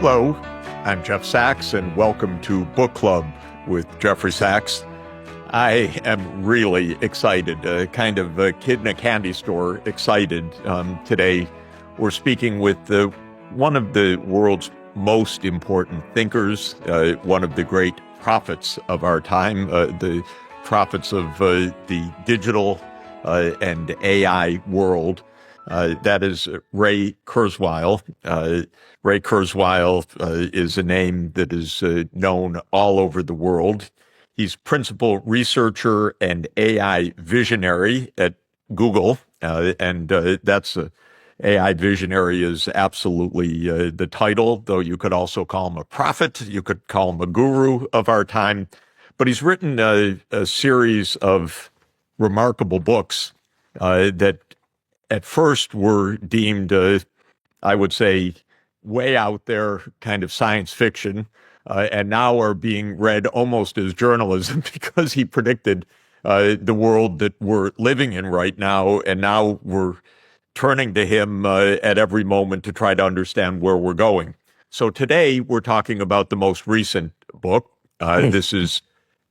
Hello, I'm Jeff Sachs, and welcome to Book Club with Jeffrey Sachs. I am really excited, kind of a kid in a candy store excited. Today, we're speaking with one of the world's most important thinkers, one of the great prophets of our time, the prophets of the digital and AI world. That is Ray Kurzweil. Ray Kurzweil is a name that is known all over the world. He's principal researcher and AI visionary at Google, and that's AI visionary is absolutely the title, though you could also call him a prophet. You could call him a guru of our time. But he's written a series of remarkable books that at first were deemed, I would say, way out there kind of science fiction, and now are being read almost as journalism because he predicted the world that we're living in right now, and now we're turning to him at every moment to try to understand where we're going. So today we're talking about the most recent book. This is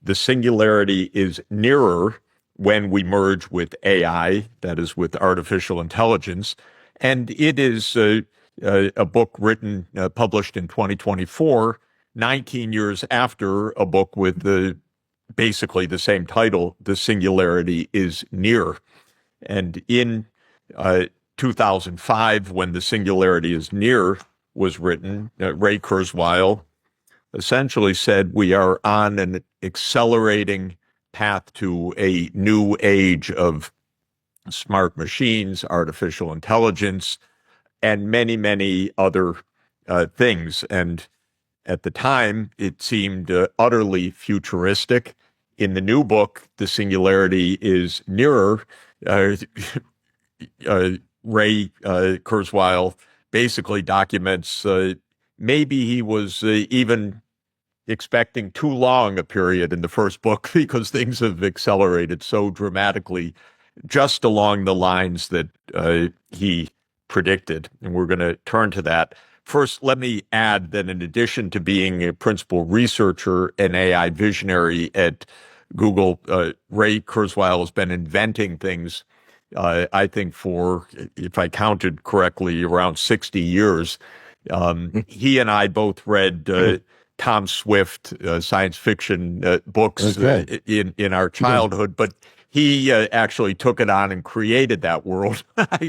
The Singularity Is Nearer, When We Merge with AI, that is with artificial intelligence. And it is a book written, published in 2024, 19 years after a book with basically the same title, The Singularity Is Near. And in 2005, when The Singularity Is Near was written, Ray Kurzweil essentially said we are on an accelerating path to a new age of smart machines, artificial intelligence, and many, many other things. And at the time, it seemed utterly futuristic. In the new book, The Singularity Is Nearer, Ray Kurzweil basically documents maybe he was even expecting too long a period in the first book because things have accelerated so dramatically just along the lines that he predicted. And we're going to turn to that. First, let me add that in addition to being a principal researcher and AI visionary at Google, Ray Kurzweil has been inventing things, I think, for, if I counted correctly, around 60 years. He and I both read Tom Swift science fiction books in our childhood, but he actually took it on and created that world.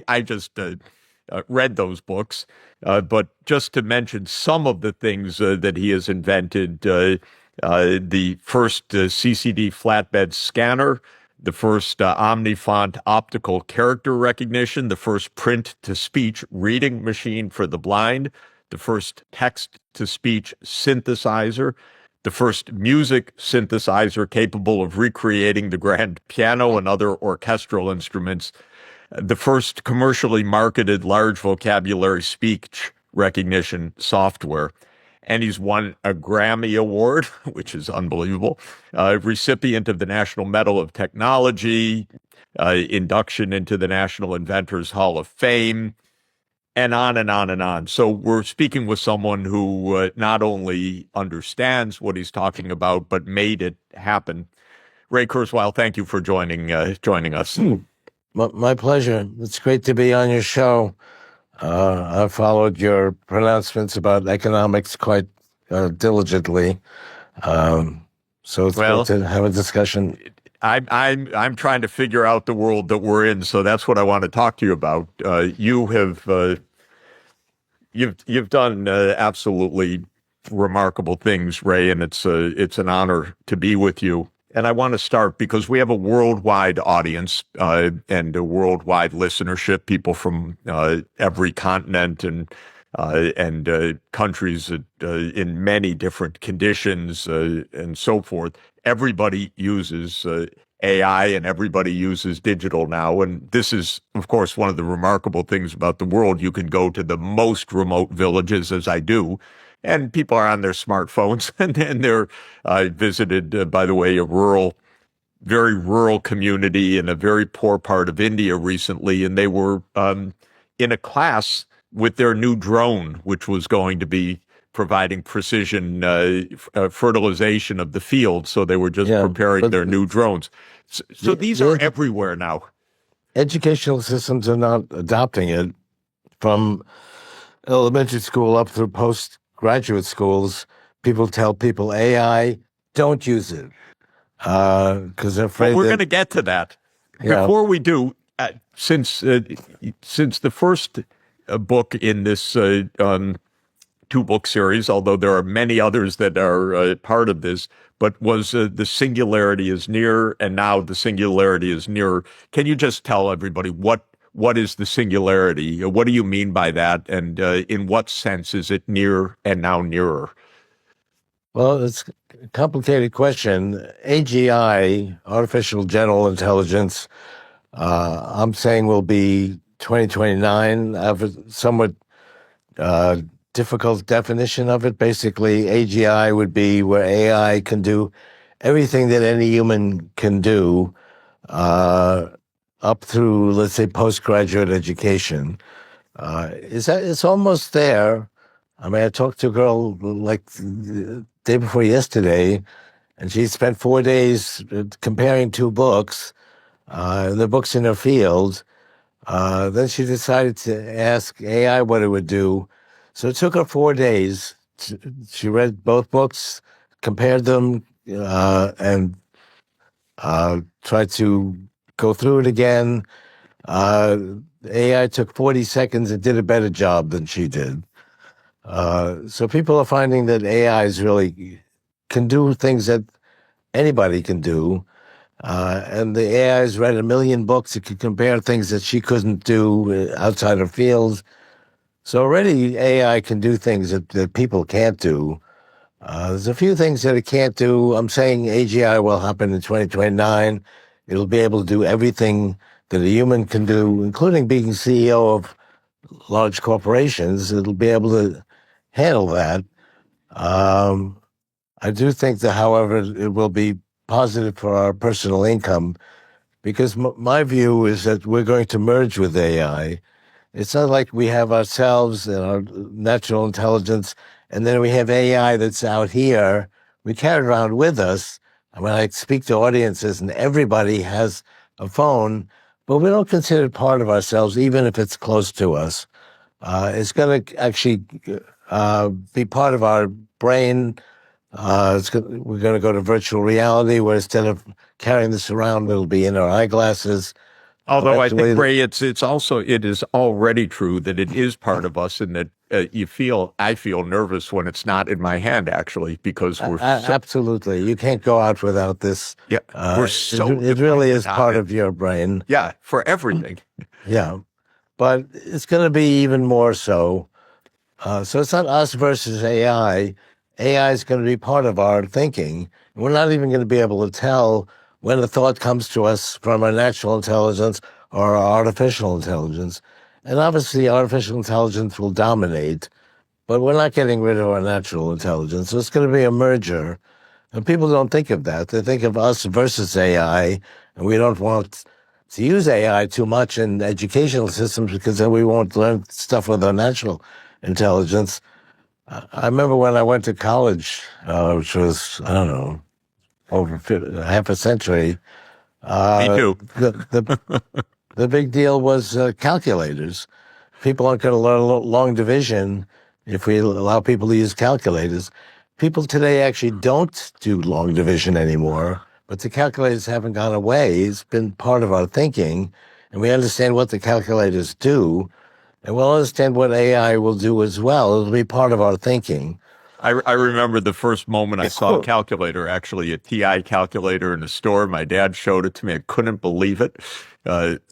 I just read those books. But just to mention some of the things that he has invented, the first CCD flatbed scanner, the first omni-font optical character recognition, the first print-to-speech reading machine for the blind, the first text-to-speech synthesizer, the first music synthesizer capable of recreating the grand piano and other orchestral instruments, the first commercially marketed large vocabulary speech recognition software. And he's won a Grammy Award, which is unbelievable, recipient of the National Medal of Technology, induction into the National Inventors Hall of Fame, and on and on and on. So we're speaking with someone who not only understands what he's talking about, but made it happen. Ray Kurzweil, thank you for joining us. My pleasure. It's great to be on your show. I followed your pronouncements about economics quite diligently. So it's great to have a discussion. I'm trying to figure out the world that we're in, so that's what I want to talk to you about. You've done absolutely remarkable things, Ray, and it's an honor to be with you. And I want to start because we have a worldwide audience and a worldwide listenership, people from every continent and countries in many different conditions and so forth. Everybody uses AI and everybody uses digital now. And this is, of course, one of the remarkable things about the world. You can go to the most remote villages, as I do, and people are on their smartphones, and they're visited, by the way, a very rural community in a very poor part of India recently, and they were in a class with their new drone, which was going to be providing precision fertilization of the field. So they were just Yeah, preparing but their new drones. So these are the everywhere now. educational systems are not adopting it from elementary school up through postgraduate schools. People tell people AI, don't use it because they're But afraid we're that, going to get to that. yeah, Before we do, since the first book in this two-book series, although there are many others that are part of this, but was The Singularity Is Nearer, and now The Singularity Is Nearer. Can you just tell everybody what is the singularity? What do you mean by that? And in what sense is it near and now nearer? well, it's a complicated question. AGI, artificial general intelligence, I'm saying will be 2029. I have a somewhat uh, difficult definition of it. Basically, AGI would be where AI can do everything that any human can do, uh, up through, let's say, postgraduate education. It's almost there. I mean, I talked to a girl like the day before yesterday, and she spent 4 days comparing two books, the books in her field. Then she decided to ask AI what it would do. So it took her 4 days. She read both books, compared them, and tried to go through it again. Uh, AI took 40 seconds and did a better job than she did. So people are finding that AIs really can do things that anybody can do. And the AI has read 1 million books. It could compare things that she couldn't do outside her field. So already AI can do things that people can't do. There's a few things that it can't do. I'm saying AGI will happen in 2029. It'll be able to do everything that a human can do, including being CEO of large corporations. It'll be able to handle that. Um, I do think that, however, it will be positive for our personal income because my view is that we're going to merge with AI. It's not like we have ourselves and our natural intelligence, and then we have AI that's out here. We carry it around with us. I mean, I speak to audiences, and everybody has a phone, but we don't consider it part of ourselves, even if it's close to us. It's going to actually be part of our brain. We're going to go to virtual reality, where instead of carrying this around, it'll be in our eyeglasses. Although I think, Eventually, Ray, it is already true that it is part of us, and that I feel nervous when it's not in my hand, actually, because absolutely, you can't go out without this. yeah, we're so It really is dependent on part it. of your brain. Yeah, for everything. Yeah, but it's going to be even more so. So it's not us versus AI. AI is going to be part of our thinking. We're not even going to be able to tell when a thought comes to us from our natural intelligence or our artificial intelligence. And obviously, artificial intelligence will dominate, but we're not getting rid of our natural intelligence. So it's going to be a merger. And people don't think of that. They think of us versus AI, and we don't want to use AI too much in educational systems because then we won't learn stuff with our natural intelligence. I remember when I went to college, which was, I don't know, over half a century. Me Uh, too. the big deal was calculators. People aren't going to learn long division if we allow people to use calculators. People today actually don't do long division anymore, but the calculators haven't gone away. It's been part of our thinking, and we understand what the calculators do, and we'll understand what AI will do as well. It'll be part of our thinking. I remember the first moment I saw a calculator, actually a TI calculator in a store. My dad showed it to me. I couldn't believe it.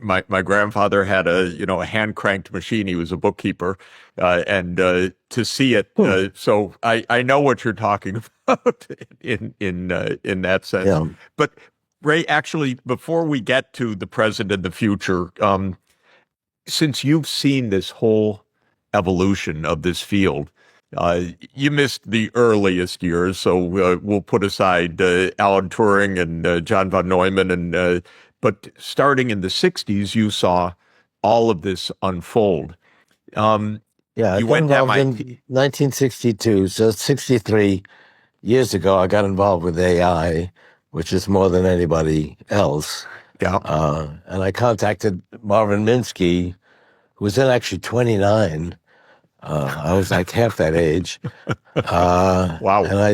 My grandfather had a hand cranked machine. He was a bookkeeper, and to see it, so I know what you're talking about in that sense. Yeah. But Ray, actually, before we get to the present and the future, since you've seen this whole evolution of this field, you missed the earliest years, so we'll put aside Alan Turing and John von Neumann, but starting in the '60s, you saw all of this unfold. Um, Yeah, I You got went to involved in MIT. 1962, so 63 years ago, I got involved with AI, which is more than anybody else. Yeah. And I contacted Marvin Minsky, who was then actually 29. I was like half that age. Uh, Wow. and I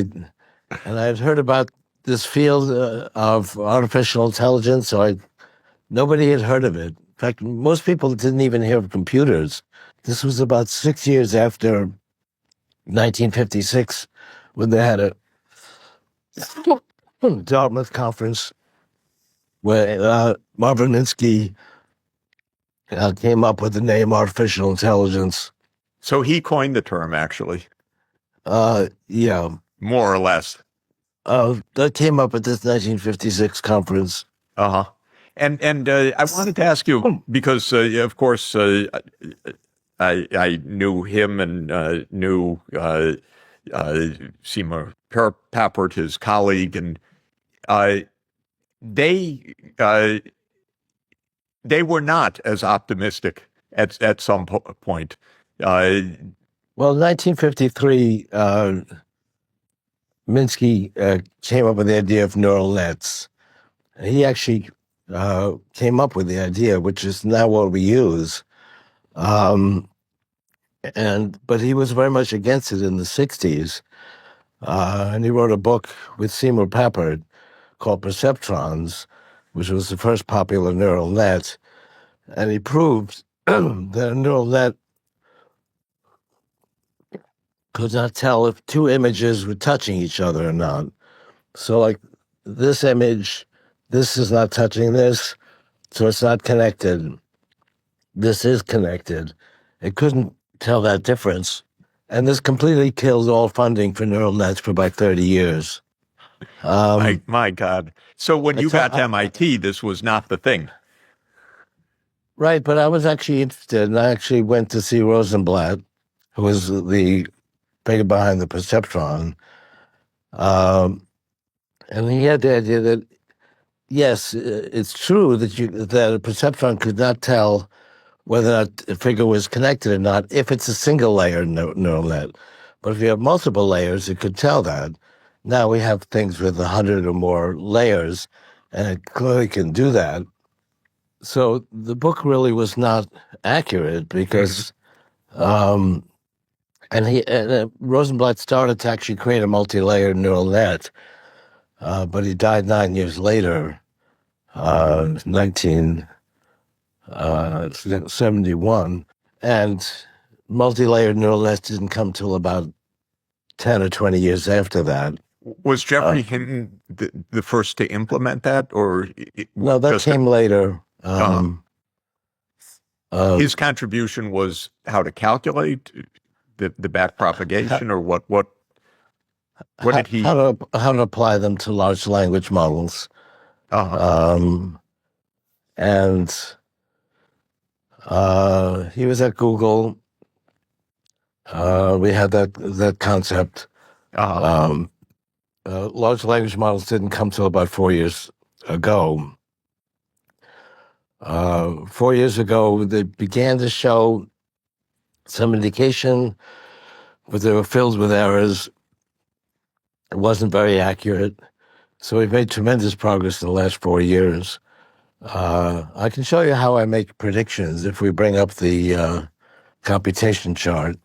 and I had heard about this field of artificial intelligence, so nobody had heard of it. In fact, most people didn't even hear of computers. This was about 6 years after 1956, when they had a Dartmouth conference where Marvin Minsky came up with the name artificial intelligence. So he coined the term, actually, Yeah, more or less. that came up at this 1956 conference. Uh-huh. And I wanted to ask you because, of course, I knew him and knew Seymour Papert, his colleague, and uh, they uh, they were not as optimistic at some point. Uh, Well, in 1953, Minsky came up with the idea of neural nets. He actually came up with the idea, which is now what we use. Um, but he was very much against it in the 60s. And he wrote a book with Seymour Papert called Perceptrons, which was the first popular neural net. And he proved that a neural net could not tell if two images were touching each other or not. So, like this image, this is not touching this, so it's not connected. This is connected. It couldn't tell that difference. And this completely killed all funding for neural nets for about 30 years. my God. So when you got to MIT, this was not the thing. Right, but I was actually interested, and I actually went to see Rosenblatt, who was the figure behind the perceptron. And he had the idea that, yes, it's true that a perceptron could not tell whether or not a figure was connected or not if it's a single layer neural net. But if you have multiple layers, it could tell that. Now we have things with 100 or more layers, and it clearly can do that. So the book really was not accurate because, Rosenblatt started to actually create a multi-layered neural net, but he died 9 years later, 1971, and multi-layered neural nets didn't come till about 10 or 20 years after that. Was Jeffrey Hinton the first to implement that, or No, that came later. His contribution was how to calculate the back propagation, or what did he? How to apply them to large language models. And he was at Google. We had that concept. Large language models didn't come till about 4 years ago. 4 years ago, they began to show some indication, but they were filled with errors. It wasn't very accurate. So we've made tremendous progress in the last 4 years. I can show you how I make predictions if we bring up the computation chart.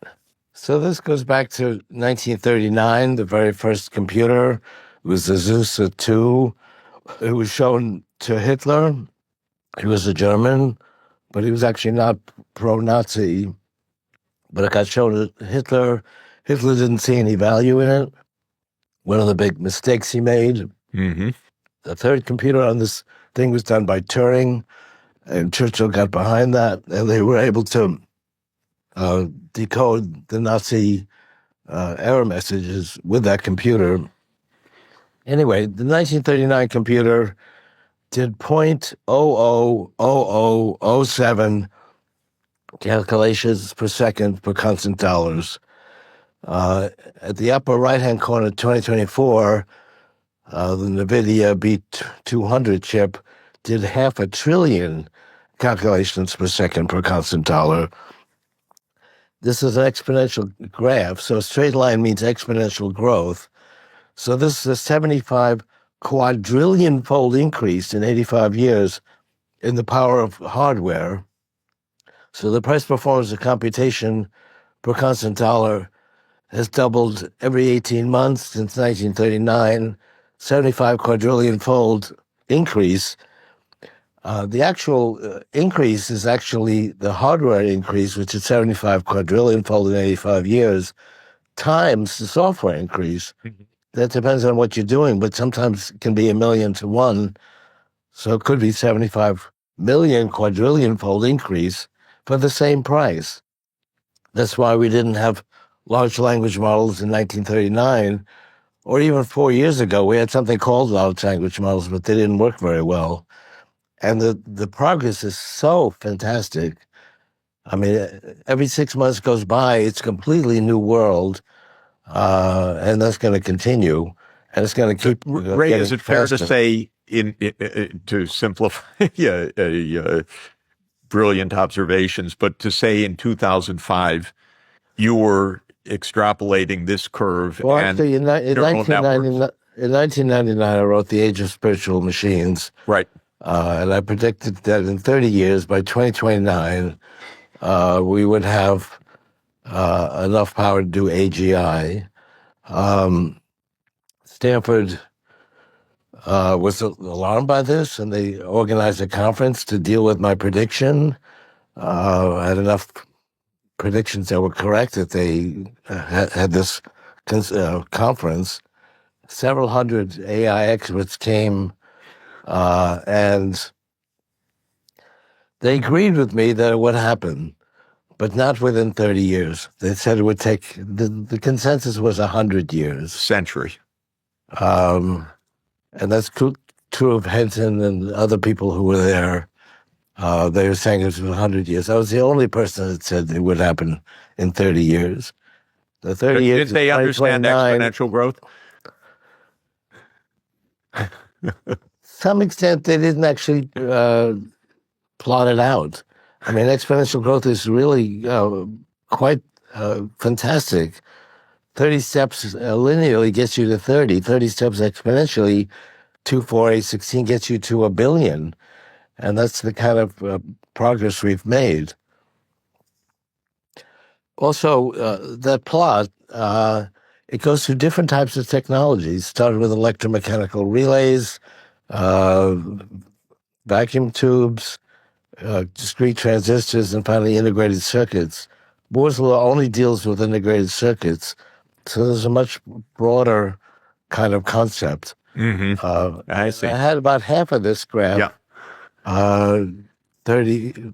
So this goes back to 1939, the very first computer. It was the Zuse 2. It was shown to Hitler. He was a German, but he was actually not pro-Nazi. But it got shown to Hitler. Hitler didn't see any value in it. One of the big mistakes he made. Mm-hmm. The third computer on this thing was done by Turing, and Churchill got behind that, and they were able to decode the Nazi error messages with that computer. Anyway, the 1939 computer did 0.000007 calculations per second per constant dollars. At the upper right-hand corner, 2024, the NVIDIA B200 chip did 500 billion calculations per second per constant dollar. This is an exponential graph. So a straight line means exponential growth. So this is a 75 quadrillion fold increase in 85 years in the power of hardware. So the price performance of computation per constant dollar has doubled every 18 months since 1939, 75 quadrillion fold increase. The actual increase is actually the hardware increase, which is 75 quadrillion fold in 85 years, times the software increase. Mhm. That depends on what you're doing, but sometimes it can be 1,000,000 to 1. So it could be 75 million quadrillion fold increase for the same price. That's why we didn't have large language models in 1939, or even 4 years ago. We had something called large language models, but they didn't work very well. And the progress is so fantastic. I mean, every 6 months goes by, it's a completely new world, and that's going to continue, and it's going to keep Ray, is getting it fair to faster. say, to simplify brilliant observations, but to say in 2005 you were extrapolating this curve Well, and actually, in neural networks? 1999, in 1999, I wrote The Age of Spiritual Machines, Right. and I predicted that in 30 years, by 2029, we would have enough power to do AGI. Stanford was alarmed by this, and they organized a conference to deal with my prediction. I had enough predictions that were correct that they had this conference. Several hundred AI experts came, and they agreed with me that it would happen, but not within 30 years. They said it would take, the consensus was 100 years. Century. And that's true of Henson and other people who were there. They were saying it was 100 years. I was the only person that said it would happen in 30 years. The 30 years Did is they understand 2029. exponential growth? To some extent, they didn't actually plot it out. I mean, exponential growth is really quite fantastic. 30 steps linearly gets you to 30. 30 steps exponentially, 2, 4, 8, 16 gets you to 1,000,000,000. And that's the kind of progress we've made. Also, that plot, it goes through different types of technologies. Started with electromechanical relays, uh, vacuum tubes, discrete transistors, and finally integrated circuits. Moore's law only deals with integrated circuits, so there's a much broader kind of concept. I see. I had about half of this graph Yeah.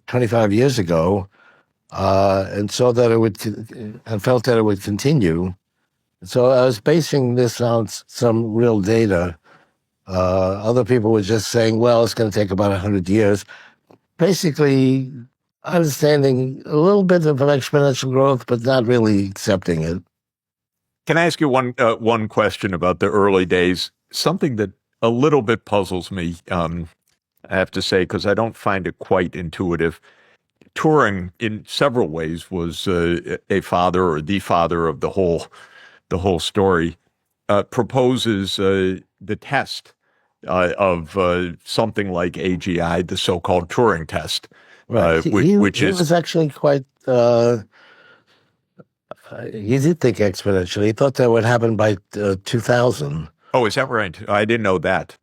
25 years ago, and saw that it would, and felt that it would continue. So I was basing this on some real data. Other people were just saying, well, it's going to take about 100 years. Basically, understanding a little bit of an exponential growth, but not really accepting it. Can I ask you one question about the early days? Something that a little bit puzzles me, I have to say, because I don't find it quite intuitive. Turing, in several ways, was a father or the father of the whole story. Proposes the test of something like AGI, the so-called Turing test, Right. which He is was actually quite, he did think exponentially. He thought that would happen by 2000. oh, is that right? I didn't know that.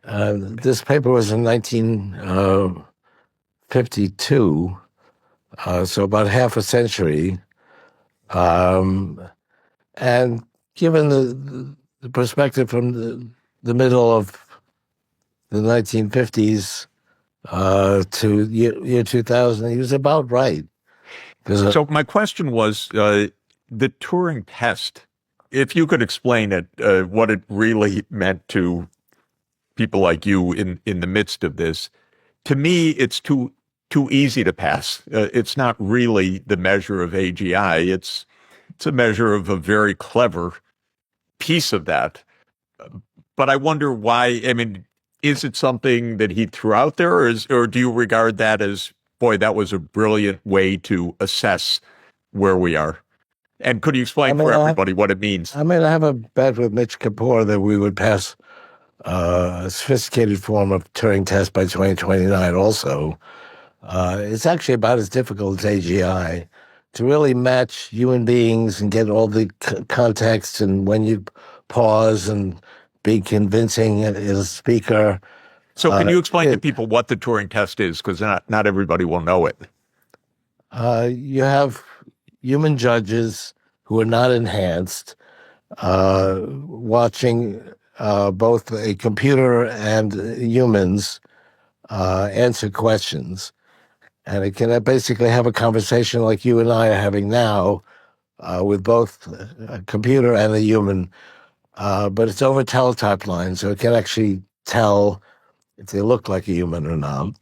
This paper was in 1952, so about half a century. Um, and given the perspective from the middle of the 1950s to year 2000, he was about right. So my question was the Turing test. If you could explain it, what it really meant to people like you in the midst of this. To me, it's too easy to pass. It's not really the measure of AGI. It's a measure of a very clever piece of that. But I wonder why. I mean, is it something that he threw out there, or do you regard that as, boy, that was a brilliant way to assess where we are? And could you explain for everybody what it means? I have a bet with Mitch Kapoor that we would pass a sophisticated form of Turing test by 2029 also. It's actually about as difficult as AGI to really match human beings and get all the context and when you pause and be convincing as a speaker. So can you explain to people what the Turing test is? Because not everybody will know it. You have human judges who are not enhanced watching both a computer and humans answer questions. And it can basically have a conversation like you and I are having now with both a computer and a human. But it's over teletype lines, so it can actually tell if they look like a human or not.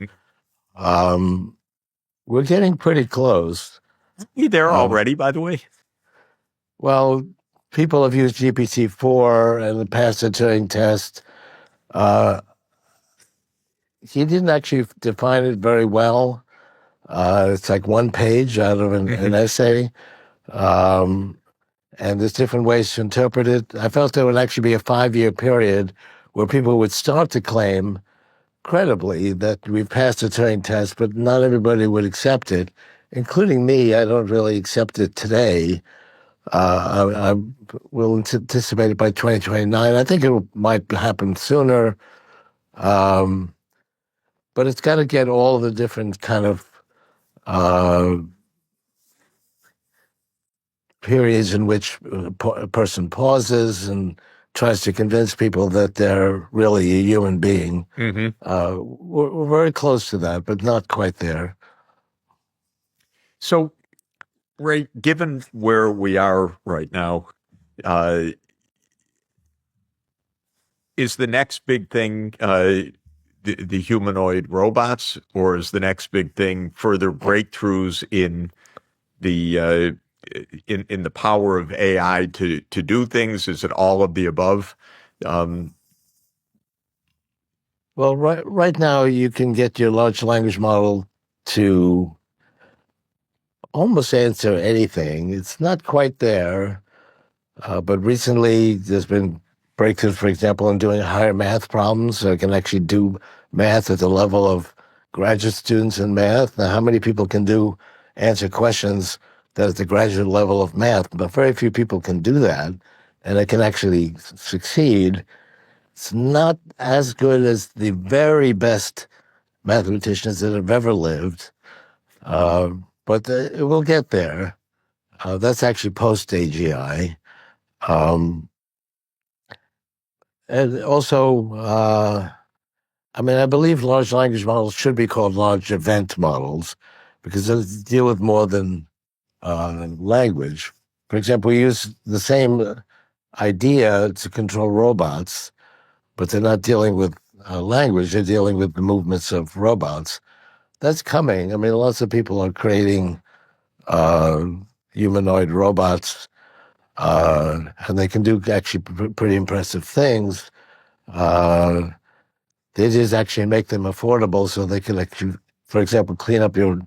We're getting pretty close. You there already, by the way? Well, people have used GPT-4 and passed the Turing test. He didn't actually define it very well. It's like one page out of an essay. And there's different ways to interpret it. I felt there would actually be a 5-year period where people would start to claim credibly that we've passed the Turing test, but not everybody would accept it, including me. I don't really accept it today. I will anticipate it by 2029. I think it might happen sooner. But it's got to get all the different kind of periods in which a person pauses and tries to convince people that they're really a human being. We're very close to that, but not quite there. So, Ray, given where we are right now, is the next big thing the humanoid robots, or is the next big thing further breakthroughs in the in the power of AI to do things? Is it all of the above? Well, right now you can get your large language model to almost answer anything. It's not quite there, but recently there's been breakthroughs, for example, in doing higher math problems. So it can actually do math at the level of graduate students in math. Now, how many people can answer questions that at the graduate level of math? But very few people can do that, and it can actually succeed. It's not as good as the very best mathematicians that have ever lived, but it will get there. That's actually post-AGI. And also, I believe large language models should be called large event models because they deal with more than language. For example, we use the same idea to control robots, but they're not dealing with language. They're dealing with the movements of robots. That's coming. Lots of people are creating humanoid robots, and they can do actually pretty impressive things. They just actually make them affordable so they can actually, for example, clean up your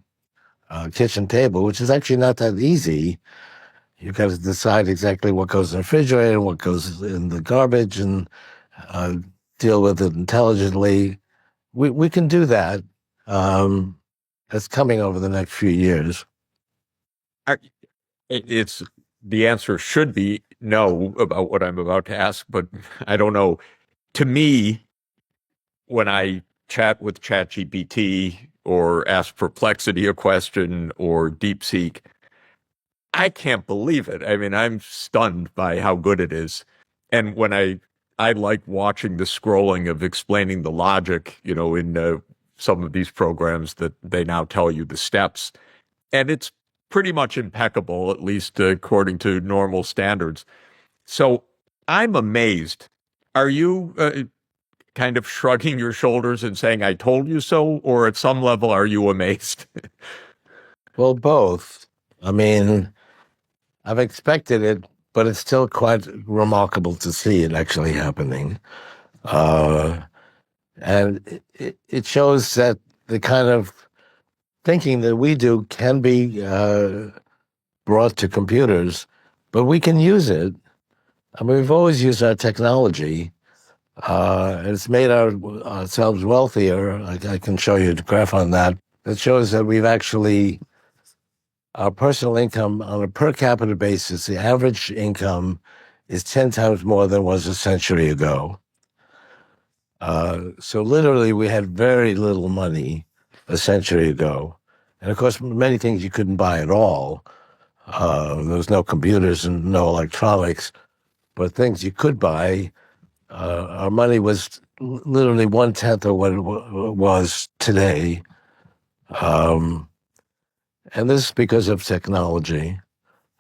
kitchen table, which is actually not that easy. You've got to decide exactly what goes in the refrigerator and what goes in the garbage and deal with it intelligently. We can do that. It's coming over the next few years. It's the answer should be no about what I'm about to ask, but I don't know. To me, when I chat with ChatGPT or ask Perplexity a question or DeepSeek, I can't believe it. I'm stunned by how good it is. And when I like watching the scrolling of explaining the logic, in some of these programs that they now tell you the steps. And it's pretty much impeccable, at least according to normal standards. So I'm amazed. Are you kind of shrugging your shoulders and saying, I told you so? Or at some level, are you amazed? Well, both. I've expected it, but it's still quite remarkable to see it actually happening. And it shows that the kind of thinking that we do can be brought to computers, but we can use it. I mean, we've always used our technology. It's made ourselves wealthier. I can show you the graph on that. That shows that we've actually, our personal income on a per capita basis, the average income is 10 times more than it was a century ago. So literally, we had very little money a century ago. And of course, many things you couldn't buy at all. There was no computers and no electronics, but things you could buy, our money was literally 1/10 of what it was today. And this is because of technology.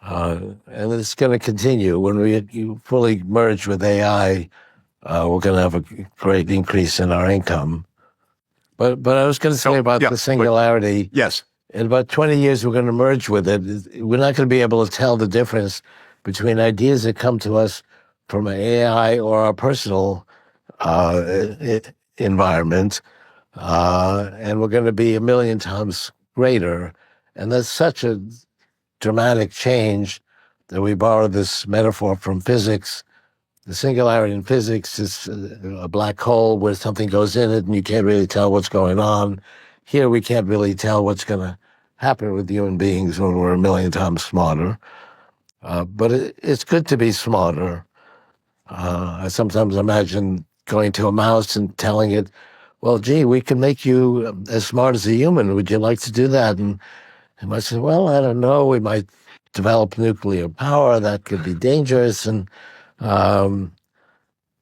And it's going to continue. When you fully merge with AI, we're going to have a great increase in our income. But I was going to say about the singularity. Yes. In about 20 years, we're going to merge with it. We're not going to be able to tell the difference between ideas that come to us from an AI or our personal environment. And we're going to be 1,000,000 times greater. And that's such a dramatic change that we borrow this metaphor from physics. The singularity in physics is a black hole where something goes in it and you can't really tell what's going on. Here, we can't really tell what's going to happen with human beings when we're 1,000,000 times smarter. But it's good to be smarter. I sometimes imagine going to a mouse and telling it, well, gee, we can make you as smart as a human. Would you like to do that? And it might say, well, I don't know. We might develop nuclear power. That could be dangerous. And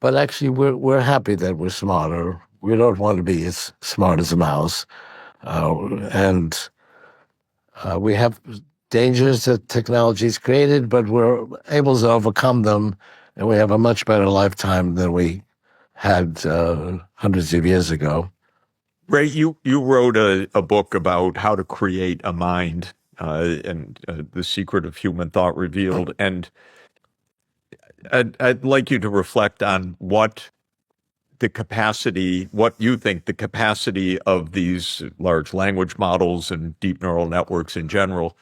but actually, we're happy that we're smarter. We don't want to be as smart as a mouse. And we have dangers that technology's created, but we're able to overcome them, and we have a much better lifetime than we had hundreds of years ago. Ray, you wrote a book about how to create a mind, and the secret of human thought revealed. And I'd like you to reflect on what you think the capacity of these large language models and deep neural networks in general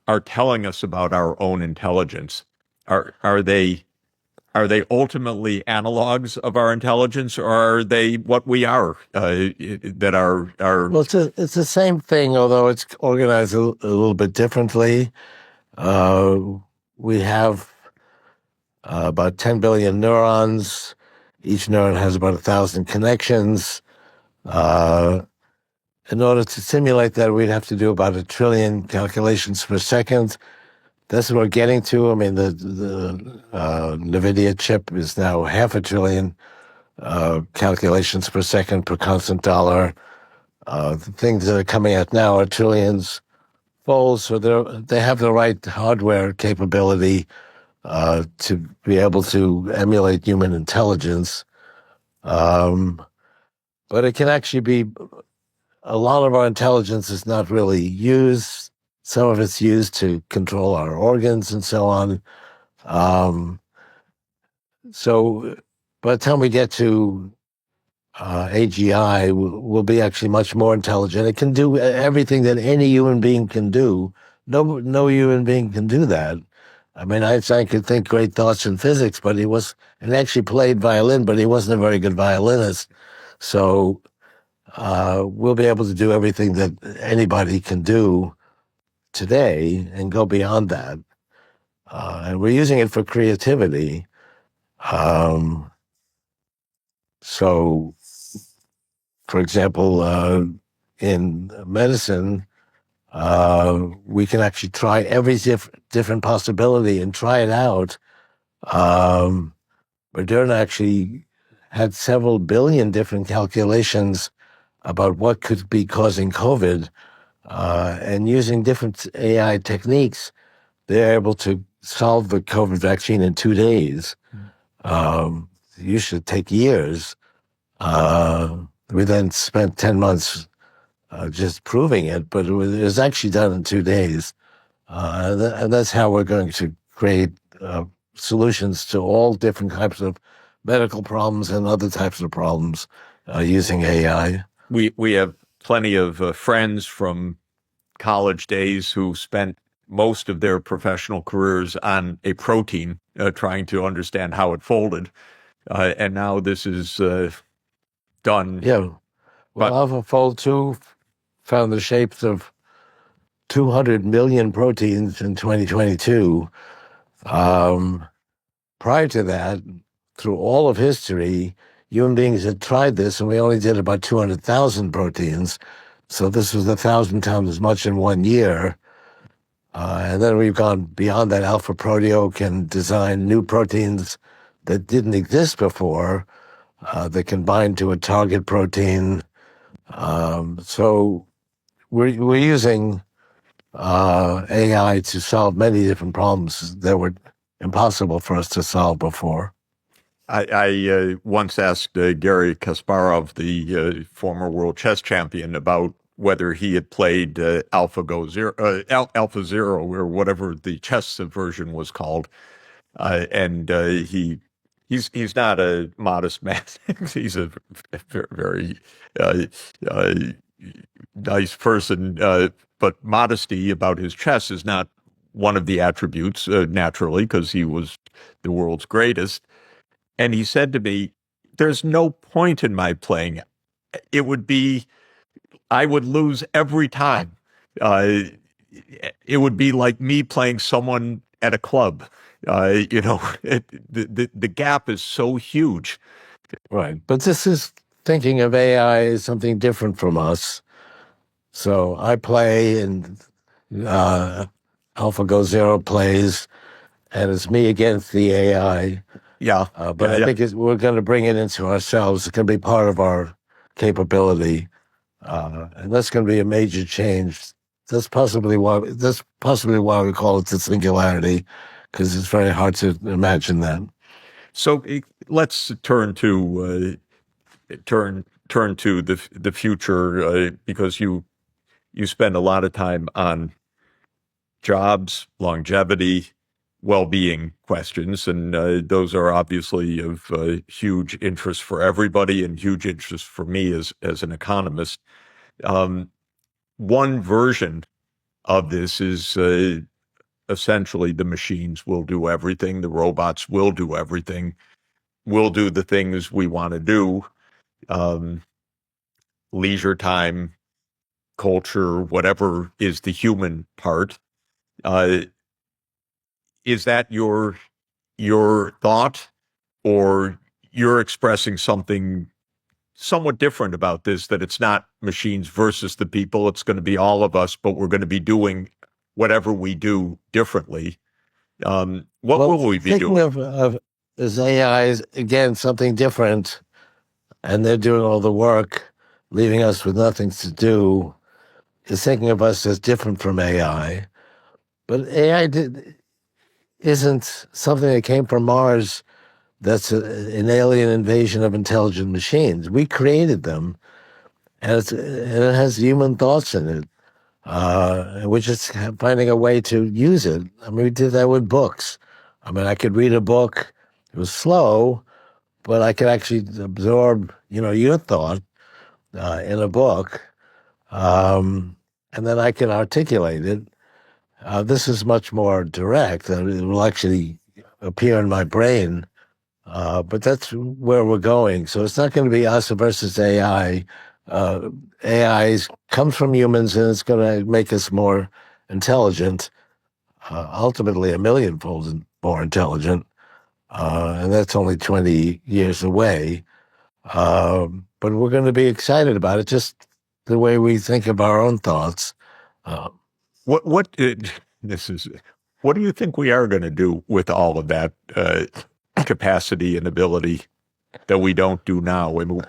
are telling us about our own intelligence. Are they ultimately analogs of our intelligence, or are they what we are, that are? Well, it's the same thing, although it's organized a little bit differently. We have about 10 billion neurons. Each neuron has about 1,000 connections. In order to simulate that, we'd have to do about 1 trillion calculations per second. That's what we're getting to. I mean, the NVIDIA chip is now 500 billion calculations per second per constant dollar. The things that are coming out now are trillions fold, so they have the right hardware capability to be able to emulate human intelligence. But it can actually be, a lot of our intelligence is not really used. Some of it's used to control our organs and so on. So by the time we get to AGI, will be actually much more intelligent. It can do everything that any human being can do. No human being can do that. I mean, Einstein could think great thoughts in physics, but he actually played violin, but he wasn't a very good violinist. So we'll be able to do everything that anybody can do today and go beyond that. And we're using it for creativity. So, for example, in medicine, we can actually try every different possibility and try it out. Moderna actually had several billion different calculations about what could be causing COVID. And using different AI techniques, they're able to solve the COVID vaccine in 2 days. It used to take years. We then spent 10 months just proving it, but it was actually done in 2 days. And that's how we're going to create solutions to all different types of medical problems and other types of problems using AI. We have plenty of friends from college days who spent most of their professional careers on a protein, trying to understand how it folded. And now this is done. Yeah. Well, But AlphaFold 2 found the shapes of 200 million proteins in 2022. Prior to that, through all of history, human beings had tried this, and we only did about 200,000 proteins. So this was 1,000 times as much in 1 year. And then we've gone beyond that. Alpha Proteo can design new proteins that didn't exist before, that can bind to a target protein. So we're using AI to solve many different problems that were impossible for us to solve before. I once asked Gary Kasparov, the former world chess champion, about whether he had played Alpha Zero, or whatever the chess version was called, and he's not a modest man. He's a very uh, uh, nice person, but modesty about his chess is not one of the attributes, naturally, because he was the world's greatest. And he said to me, "There's no point in my playing. It would be, I would lose every time. Uh, it would be like me playing someone at a club. The gap is so huge." Right. But this is thinking of AI as something different from us. So I play, and AlphaGo Zero plays, and it's me against the AI. Yeah, But I think we're going to bring it into ourselves. It's going to be part of our capability, and that's going to be a major change. That's possibly why we call it the singularity, because it's very hard to imagine that. So let's turn to the future, because you spend a lot of time on jobs, longevity, well-being questions, and those are obviously of huge interest for everybody and huge interest for me as an economist. Um, One version of this is essentially the machines will do everything, the robots will do everything, we'll do the things we want to do, um, leisure time, culture, whatever is the human part. Uh, is that your thought, or you're expressing something somewhat different about this, that it's not machines versus the people, it's going to be all of us, but we're going to be doing whatever we do differently? What Well, will we be thinking doing? of as AI is, again, something different, and they're doing all the work, leaving us with nothing to do, is thinking of us as different from AI. But isn't something that came from Mars. That's an alien invasion of intelligent machines. We created them, and it has human thoughts in it. We're just finding a way to use it. I mean, we did that with books. I mean, I could read a book. It was slow, but I could actually absorb, your thought in a book, um, and then I can articulate it. This is much more direct, and it will actually appear in my brain. But that's where we're going. So it's not going to be us versus AI. AI comes from humans, and it's going to make us more intelligent, ultimately a millionfold more intelligent. And that's only 20 years away. But we're going to be excited about it, just the way we think of our own thoughts. Uh, What this is? What do you think we are going to do with all of that capacity and ability that we don't do now? I mean,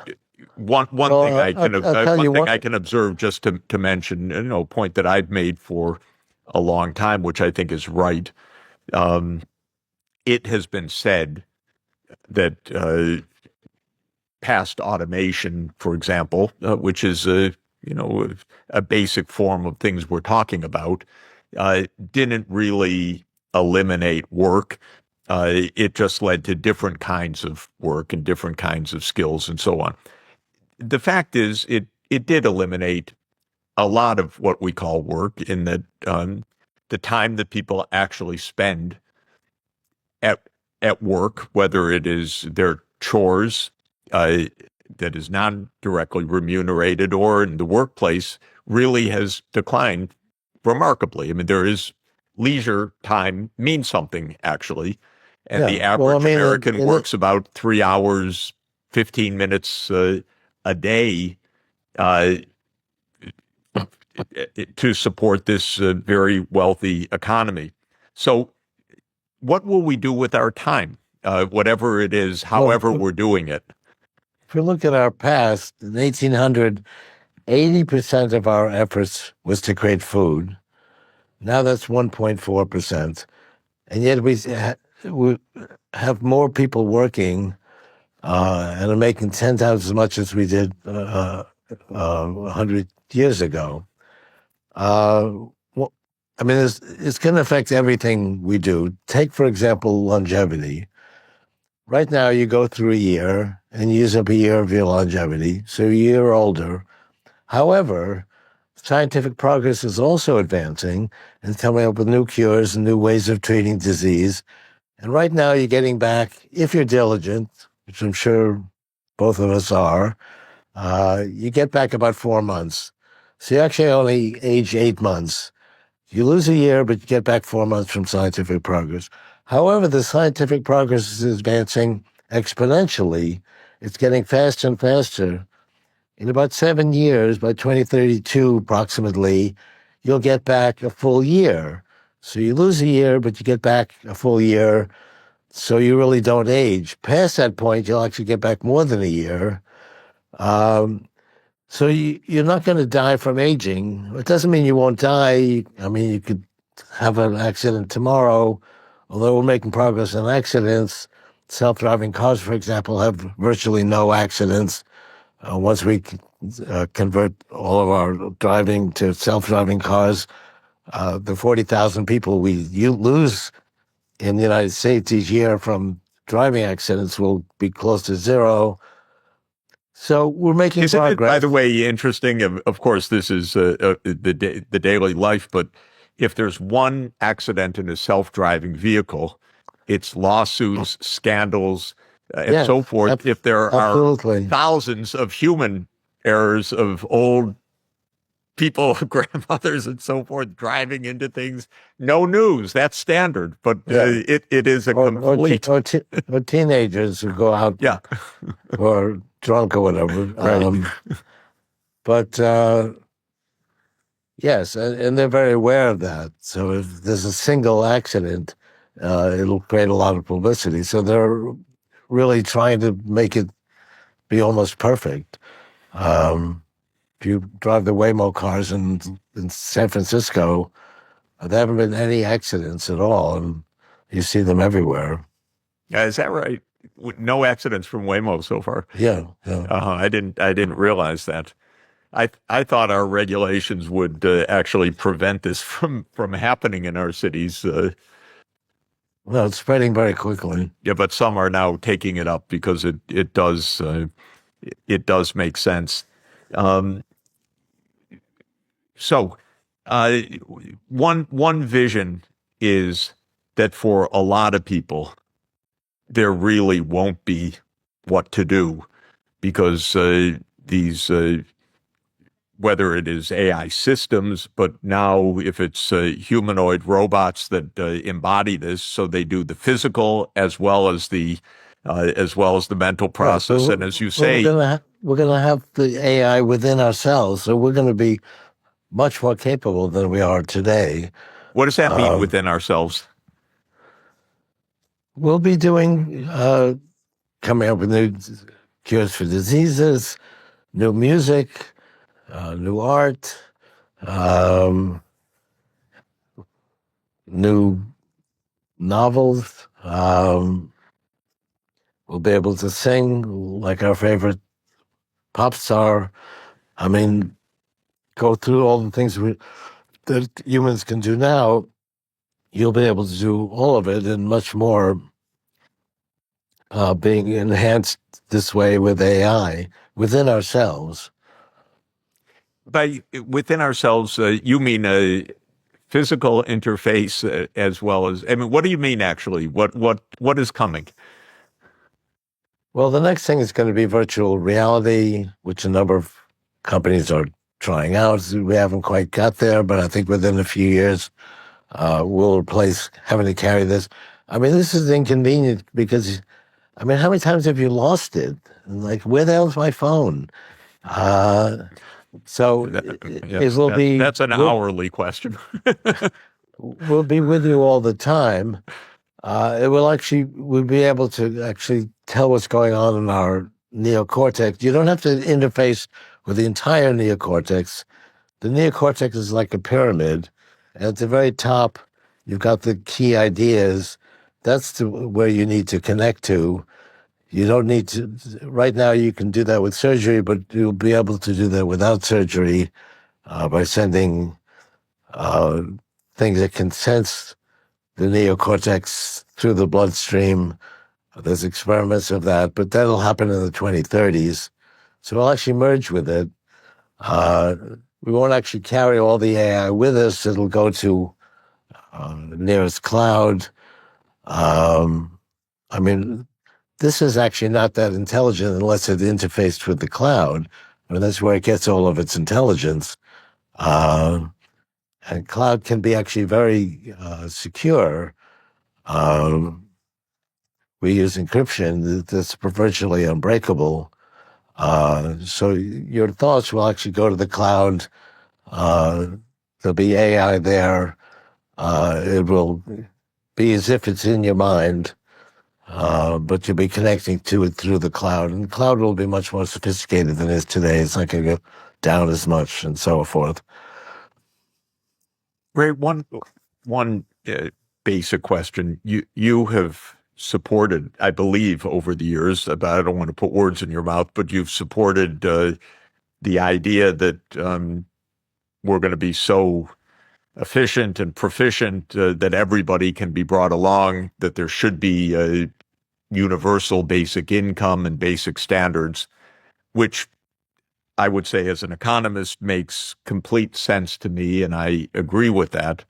one well, thing I can I'll tell you what. observe, just to mention, a point that I've made for a long time, which I think is right. Um, it has been said that past automation, for example, which is a basic form of things we're talking about, didn't really eliminate work. It just led to different kinds of work and different kinds of skills and so on. The fact is, it did eliminate a lot of what we call work, in that the time that people actually spend at at work, whether it is their chores that is non-directly remunerated or in the workplace, really has declined remarkably. I mean, there is leisure time means something actually, and the Yeah. Well, I average mean, American works about 3 hours, 15 minutes a day uh, to support this very wealthy economy. So what will we do with our time? Whatever it is, well, however we're doing it. if we look at our past, in 1800, 80% of our efforts was to create food. Now that's 1.4%. And yet we have more people working and are making 10 times as much as we did 100 years ago. Well, I mean, it's going to affect everything we do. Take, for example, longevity. Right now, you go through a year and you use up a year of your longevity, so you're a year older. However, scientific progress is also advancing and coming up with new cures and new ways of treating disease. And right now, you're getting back, if you're diligent, which I'm sure both of us are, you get back about 4 months. So you actually only age 8 months. You lose a year, but you get back 4 months from scientific progress. However, the scientific progress is advancing exponentially. It's getting faster and faster. In about 7 years, by 2032 approximately, you'll get back a full year. So you lose a year, but you get back a full year. So you really don't age. Past that point, you'll actually get back more than a year. Um, so you're not going to die from aging. It doesn't mean you won't die. I mean, you could have an accident tomorrow, although we're making progress on accidents. Self-driving cars, for example, have virtually no accidents. Once we convert all of our driving to self-driving cars, the 40,000 people you lose in the United States each year from driving accidents will be close to zero. So we're making Isn't it, by progress. the way, interesting? Of course, this is the daily life, but if there's one accident in a self-driving vehicle, it's lawsuits, scandals, and Yes, so forth. If there are absolutely. thousands of human errors of old people, grandmothers, and so forth, driving into things, no news. That's standard, but Yeah. it is a complete. Or teenagers who go out Yeah, or drunk or whatever. right. But yes, and they're very aware of that. So if there's a single accident, it'll create a lot of publicity. So they're really trying to make it be almost perfect. If you drive the Waymo cars in San Francisco, there haven't been any accidents at all, and you see them everywhere. Is that right? No accidents from Waymo so far. Yeah, yeah. I didn't realize that. I thought our regulations would actually prevent this from happening in our cities. Well, it's spreading very quickly. Yeah, but some are now taking it up because it does make sense. Um, so, uh, one vision is that for a lot of people, there really won't be what to do because these whether it is AI systems, but now if it's humanoid robots that embody this, so they do the physical as well as the mental process. So And as you say, we're gonna have the AI within ourselves, so we're gonna be much more capable than we are today. what does that mean Um, within ourselves? we'll be coming up with new cures for diseases, new music, new art, um, new novels. We'll be able to sing like our favorite pop star. I mean, go through all the things that humans can do now. You'll be able to do all of it and much more, being enhanced this way with AI within ourselves. By within ourselves, you mean physical interface as well as, I mean, what do you mean actually? What is coming? Well, the next thing is going to be virtual reality, which a number of companies are trying out. We haven't quite got there, but I think within a few years, we'll replace having to carry this. I mean, this is inconvenient because, I mean, how many times have you lost it? Like, where the hell's my phone? So it will be. That's an hourly question. We'll be with you all the time. It will actually, we'll be able to actually tell what's going on in our neocortex. You don't have to interface with the entire neocortex. The neocortex is like a pyramid. And at the very top, you've got the key ideas. That's where you need to connect to. You don't need to, right now you can do that with surgery, but you'll be able to do that without surgery by sending things that can sense the neocortex through the bloodstream. There's experiments of that, but that'll happen in the 2030s. So we'll actually merge with it. We won't actually carry all the AI with us. It'll go to the nearest cloud. I mean, this is actually not that intelligent unless it's interfaced with the cloud. I mean, that's where it gets all of its intelligence. And cloud can be actually very secure. We use encryption that's virtually unbreakable. So your thoughts will actually go to the cloud. There'll be AI there. It will be as if it's in your mind, but you'll be connecting to it through the cloud. And the cloud will be much more sophisticated than it is today. It's not going to go down as much and so forth. Ray, one basic question. You have supported, I believe, over the years, but I don't want to put words in your mouth, but you've supported the idea that we're going to be so efficient and proficient that everybody can be brought along, that there should be a universal basic income and basic standards, which I would say as an economist makes complete sense to me, and I agree with that.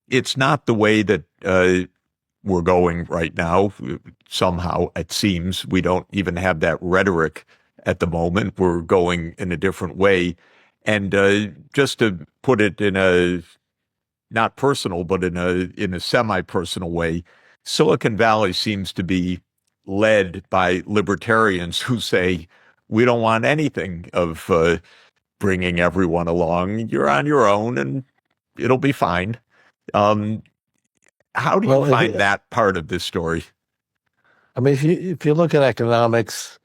It's not the way that we're going right now. Somehow, it seems we don't even have that rhetoric at the moment. We're going in a different way. And just to put it in a not personal, but in a semi-personal way, Silicon Valley seems to be led by libertarians who say, we don't want anything of bringing everyone along. You're on your own and it'll be fine. How do you find that part of this story? I mean, if you look at economics,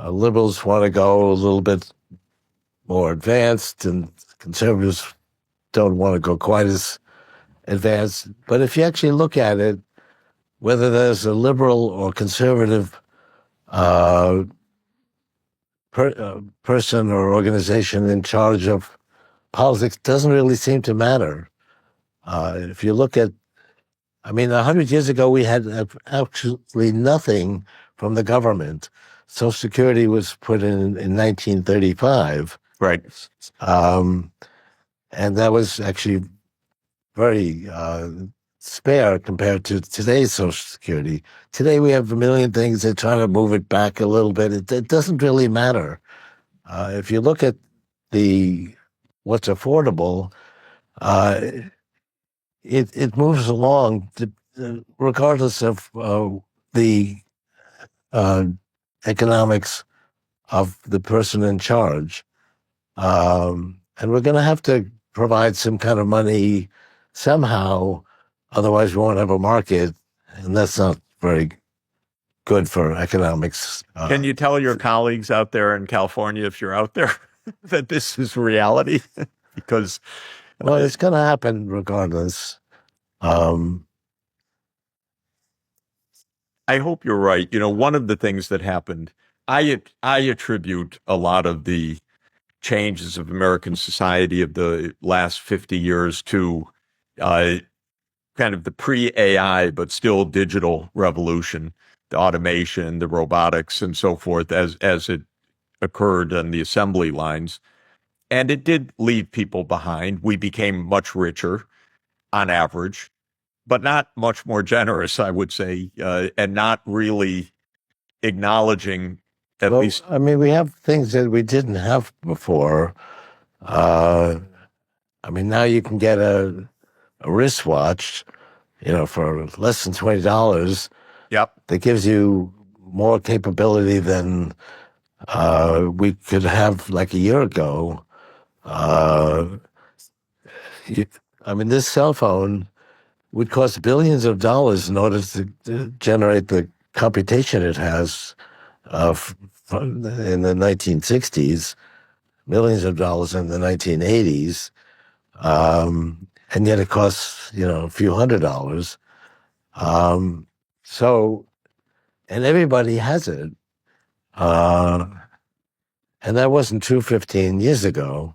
liberals want to go a little bit more advanced, and conservatives don't want to go quite as advanced. But if you actually look at it, whether there's a liberal or conservative person or organization in charge of politics, doesn't really seem to matter. If you look at, I mean, 100 years ago, we had absolutely nothing from the government. Social Security was put in 1935. Right. And that was actually very spare compared to today's Social Security. Today we have a million things. They're trying to move it back a little bit. It doesn't really matter. If you look at what's affordable, it moves along regardless of the economics of the person in charge. And we're going to have to provide some kind of money somehow, otherwise we won't have a market, and that's not very good for economics. Can you tell your colleagues out there in California, if you're out there, that this is reality? Because well, it's going to happen regardless. I hope you're right. You know, one of the things that happened, I attribute a lot of the changes of American society of the last 50 years to kind of the pre-AI, but still digital revolution, the automation, the robotics, and so forth, as it occurred on the assembly lines. And it did leave people behind. We became much richer on average, but not much more generous, I would say, and not really acknowledging at Well, least. I mean, we have things that we didn't have before. Uh, I mean, now you can get a wristwatch, for less than $20 Yep. that gives you more capability than we could have like a year ago. Uh, you, I mean, this cell phone would cost billions of dollars in order to generate the computation it has in the 1960s, millions of dollars in the 1980s, and yet it costs, a few $100s. Um, so, and everybody has it. Uh, and that wasn't true 15 years ago.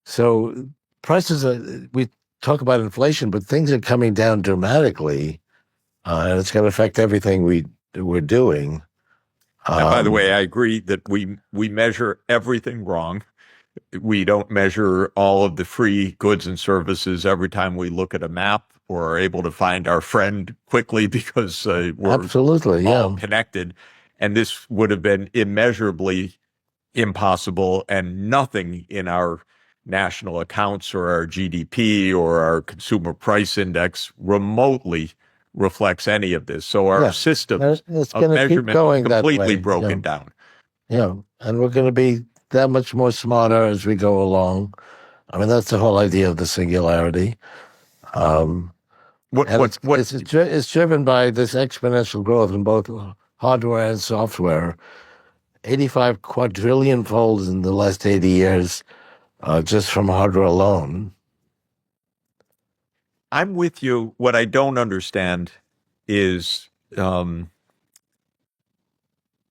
So prices we talk about inflation, but things are coming down dramatically, and it's going to affect everything we're doing. And by the way, I agree that we measure everything wrong. We don't measure all of the free goods and services every time we look at a map or are able to find our friend quickly because we're Absolutely, all yeah. connected. And this would have been immeasurably impossible, and nothing in our national accounts or our GDP or our consumer price index remotely reflects any of this. So our Yeah. system It's of going to keep measurement going that completely way. broken down. Yeah. And we're going to be that much more smarter as we go along. I mean, that's the whole idea of the singularity. Um, and What it's driven by this exponential growth in both hardware and software. 85 quadrillion folds in the last 80 years, just from hardware alone. I'm with you. What I don't understand is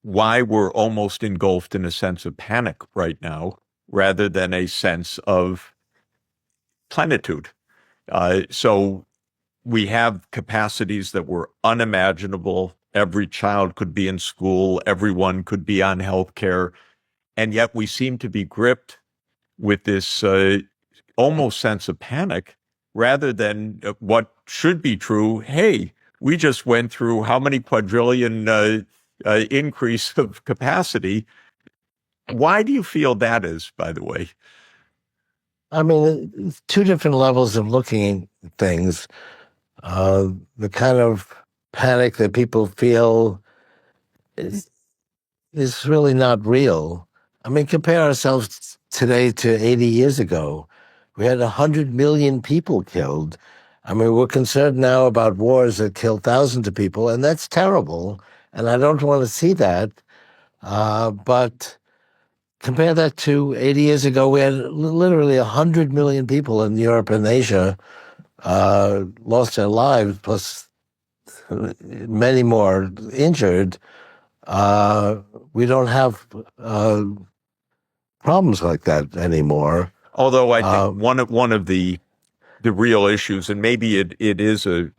why we're almost engulfed in a sense of panic right now rather than a sense of plenitude. So we have capacities that were unimaginable. Every child could be in school, everyone could be on healthcare, and yet we seem to be gripped with this almost sense of panic rather than what should be true. Hey, we just went through how many quadrillion increase of capacity. Why do you feel that is, by the way? I mean, it's two different levels of looking at things. The kind of panic that people feel is, is really not real. I mean, compare ourselves today to 80 years ago. We had 100 million people killed. I mean, we're concerned now about wars that kill thousands of people, and that's terrible. And I don't want to see that. But compare that to 80 years ago, we had literally 100 million people in Europe and Asia lost their lives, plus many more injured. Uh, we don't have problems like that anymore. Although I think one of the real issues, and maybe it is an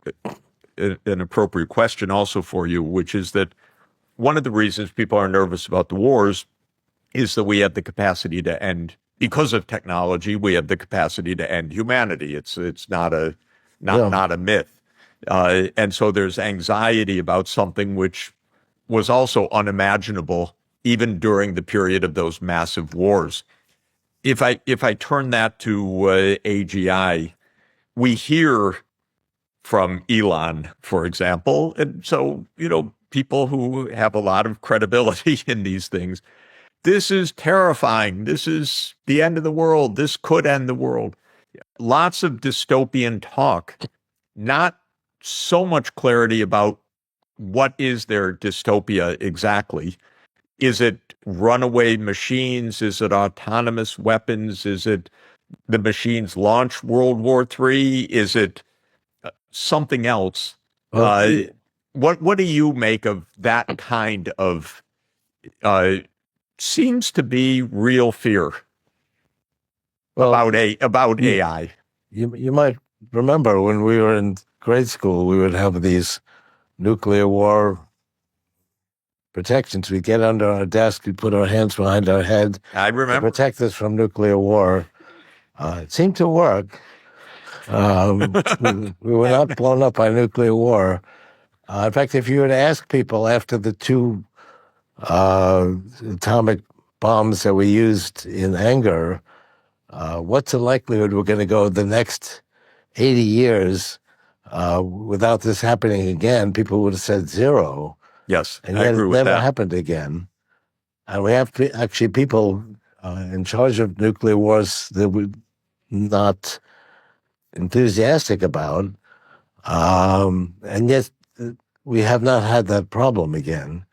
appropriate question also for you, which is that one of the reasons people are nervous about the wars is that we have the capacity to end, because of technology, we have the capacity to end humanity. It's not a not a myth, and so there's anxiety about something which was also unimaginable even during the period of those massive wars. If I turn that to AGI, we hear from Elon, for example, and so people who have a lot of credibility in these things. This is terrifying. This is the end of the world. This could end the world. Lots of dystopian talk, not so much clarity about what is their dystopia exactly. Is it runaway machines? Is it autonomous weapons? Is it the machines launch World War III? Is it something else? Well, What do you make of that kind of uh, seems to be real fear well, about you, AI? you might remember when we were in grade school, we would have these nuclear war protections. We get under our desk, we put our hands behind our head I to remember. protect us from nuclear war. It seemed to work. We were not blown up by nuclear war. In fact, if you were to ask people after the two atomic bombs that we used in anger, what's the likelihood we're going to go the next 80 years without this happening again? People would have said zero. Yes, And I yet agree it with never that. happened again. And we have actually people in charge of nuclear wars that we're not enthusiastic about. And yet we have not had that problem again.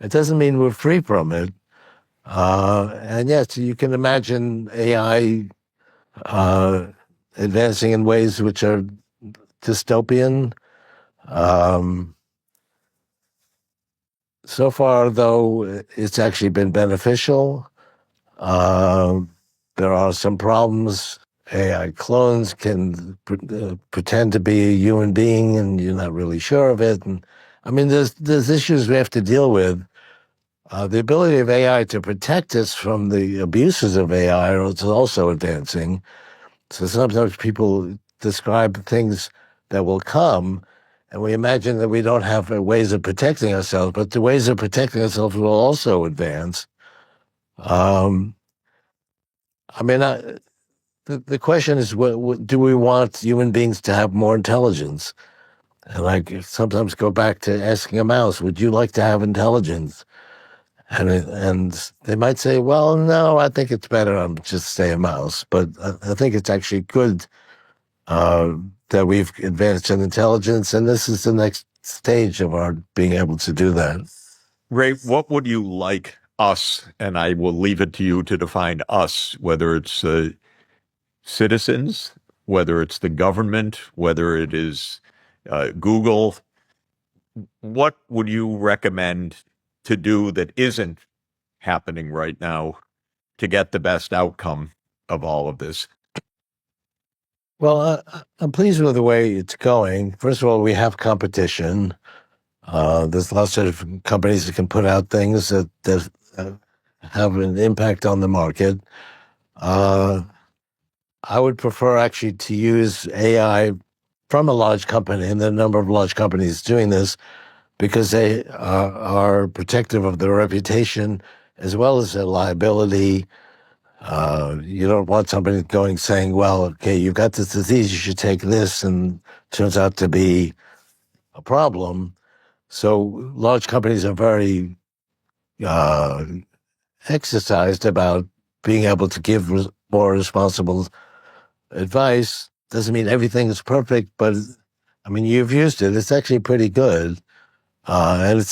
It doesn't mean we're free from it. And yes, you can imagine AI advancing in ways which are dystopian. Um, so far, though, it's actually been beneficial. Uh, there are some problems. AI clones can pretend to be a human being, and you're not really sure of it. And I mean, there's issues we have to deal with. The ability of AI to protect us from the abuses of AI is also advancing. So sometimes people describe things that will come, and we imagine that we don't have ways of protecting ourselves, but the ways of protecting ourselves will also advance. Um, I mean, the question is, do we want human beings to have more intelligence? And I sometimes go back to asking a mouse, would you like to have intelligence? And they might say, well, no, I think it's better I'm just stay a mouse. But I think it's actually good that we've advanced in intelligence, and this is the next stage of our being able to do that. Ray, what would you like us, and I will leave it to you to define us, whether it's citizens, whether it's the government, whether it is Google, what would you recommend to do that isn't happening right now to get the best outcome of all of this? Well, I'm pleased with the way it's going. First of all, we have competition. There's lots of companies that can put out things that have an impact on the market. I would prefer actually to use AI from a large company, and there are a number of large companies doing this because they are protective of their reputation as well as their liability. You don't want somebody going saying, well, okay, you've got this disease, you should take this, and it turns out to be a problem. So large companies are very uh, exercised about being able to give more responsible advice. Doesn't mean everything is perfect, but I mean, you've used it. It's actually pretty good. And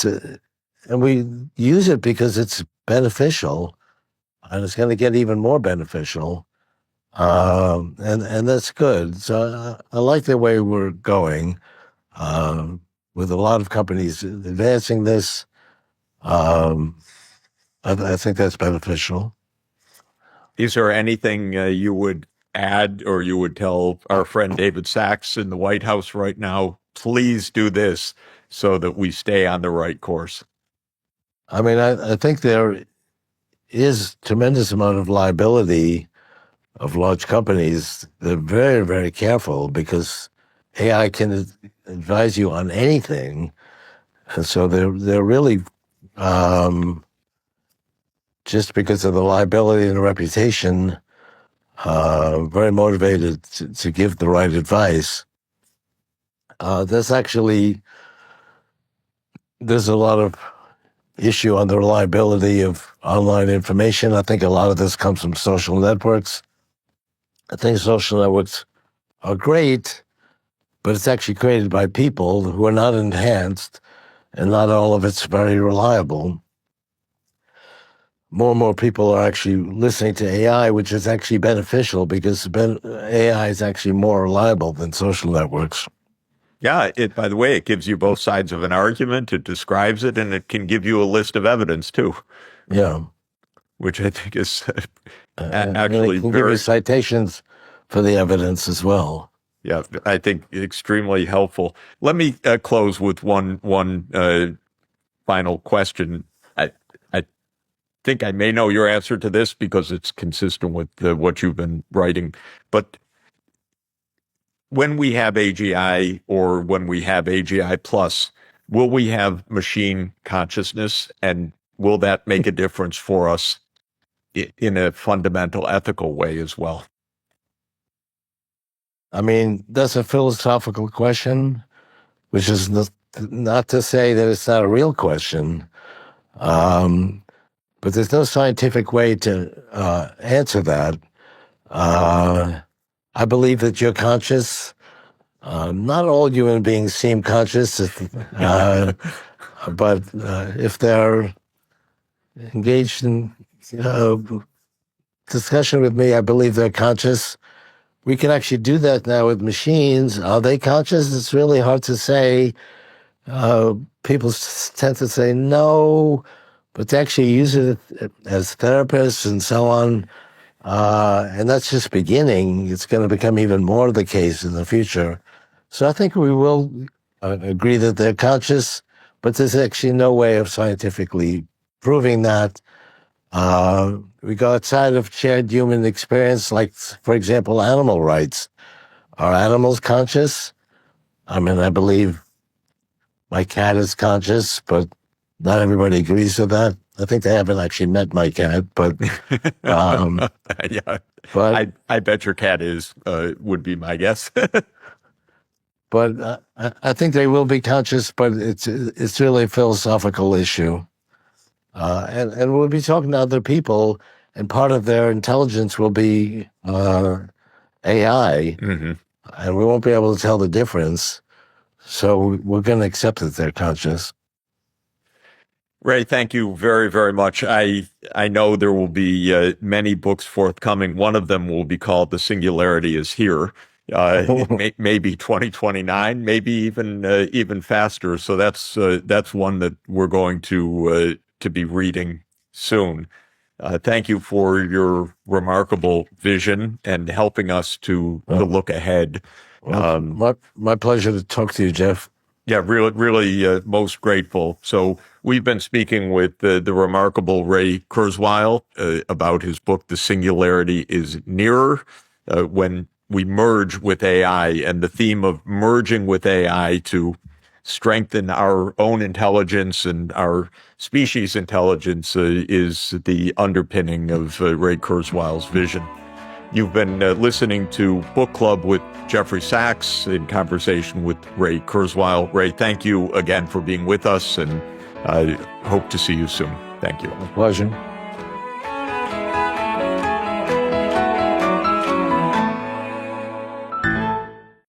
we use it because it's beneficial, and it's going to get even more beneficial. And that's good. So I like the way we're going with a lot of companies advancing this. Um, I think that's beneficial. Is there anything you would add or you would tell our friend David Sachs in the White House right now, please do this so that we stay on the right course? I mean, I think there is tremendous amount of liability of large companies. They're very, very careful because AI can advise you on anything. And so they're really just because of the liability and the reputation, very motivated to give the right advice. There's a lot of issue on the reliability of online information. I think a lot of this comes from social networks. I think social networks are great, but it's actually created by people who are not enhanced, and not all of it's very reliable. More and more people are actually listening to AI, which is actually beneficial because AI is actually more reliable than social networks. Yeah, by the way, it gives you both sides of an argument. It describes it, and it can give you a list of evidence too, Yeah. which I think is And it actually can give you very, citations for the evidence as well. yeah, I think extremely helpful. Let me close with one final question. I think I may know your answer to this because it's consistent with what you've been writing. But when we have AGI or when we have AGI plus, will we have machine consciousness, and will that make a difference for us in a fundamental ethical way as well? I mean, that's a philosophical question, which is not to say that it's not a real question. But there's no scientific way to answer that. I believe that you're conscious. Not all human beings seem conscious, but if they're engaged in discussion with me, I believe they're conscious. We can actually do that now with machines. Are they conscious? It's really hard to say. People tend to say no, but to actually use it as therapists and so on, and that's just beginning. It's going to become even more the case in the future. So I think we will agree that they're conscious, but there's actually no way of scientifically proving that. We go outside of shared human experience, like, for example, animal rights. Are animals conscious? I mean, I believe my cat is conscious, but not everybody agrees with that. I think they haven't actually met my cat, but yeah, but I bet your cat is would be my guess. but I think they will be conscious, but it's really a philosophical issue, and we'll be talking to other people, and part of their intelligence will be AI, and we won't be able to tell the difference. So we're going to accept that they're conscious. Ray, thank you very, very much. I know there will be many books forthcoming. One of them will be called "The Singularity Is Here." Maybe 2029, maybe even faster. So that's one that we're going to be reading soon. Thank you for your remarkable vision and helping us to look ahead. My pleasure to talk to you, Jeff. Yeah, really, most grateful. So we've been speaking with the remarkable Ray Kurzweil about his book, "The Singularity Is Nearer," when we merge with AI, and the theme of merging with AI to strengthen our own intelligence and our species' intelligence is the underpinning of Ray Kurzweil's vision. You've been listening to Book Club with Jeffrey Sachs in conversation with Ray Kurzweil. Ray, thank you again for being with us, and I hope to see you soon. Thank you. Pleasure.